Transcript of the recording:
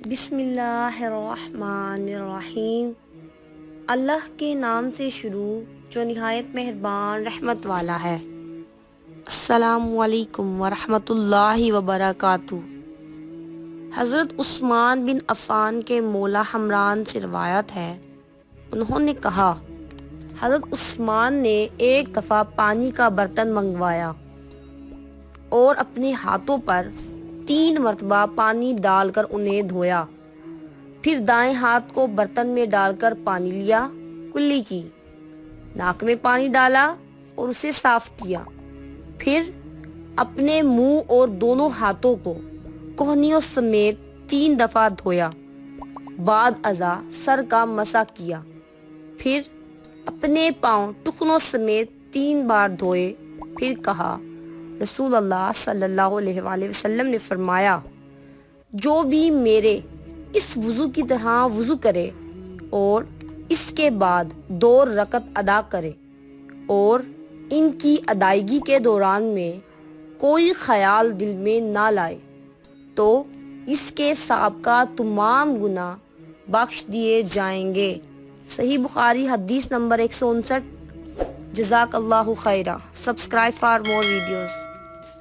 بسم اللہ الرحمن الرحیم۔ اللہ کے نام سے شروع جو نہایت مہربان رحمت والا ہے۔ السلام علیکم ورحمۃ اللہ وبرکاتہ۔ حضرت عثمان بن عفان کے مولا حمران سے روایت ہے، انہوں نے کہا، حضرت عثمان نے ایک دفعہ پانی کا برتن منگوایا اور اپنے ہاتھوں پر 3 مرتبہ پانی ڈال کر انہیں دھویا، پھر دائیں ہاتھ کو برتن میں ڈال کر پانی لیا، کلی کی، ناک میں پانی ڈالا اور اسے صاف کیا، پھر اپنے منہ اور دونوں ہاتھوں کو کوہنیوں سمیت 3 دفعہ دھویا، بعد ازاں سر کا مسح کیا، پھر اپنے پاؤں ٹخنوں سمیت 3 بار دھوئے، پھر کہا، رسول اللہ صلی اللہ علیہ وآلہ وسلم نے فرمایا، جو بھی میرے اس وضو کی طرح وضو کرے اور اس کے بعد 2 رکعت ادا کرے اور ان کی ادائیگی کے دوران میں کوئی خیال دل میں نہ لائے تو اس کے سابقہ تمام گناہ بخش دیے جائیں گے۔ صحیح بخاری حدیث نمبر 159۔ جزاک اللہ خیرہ۔ Subscribe for more videos.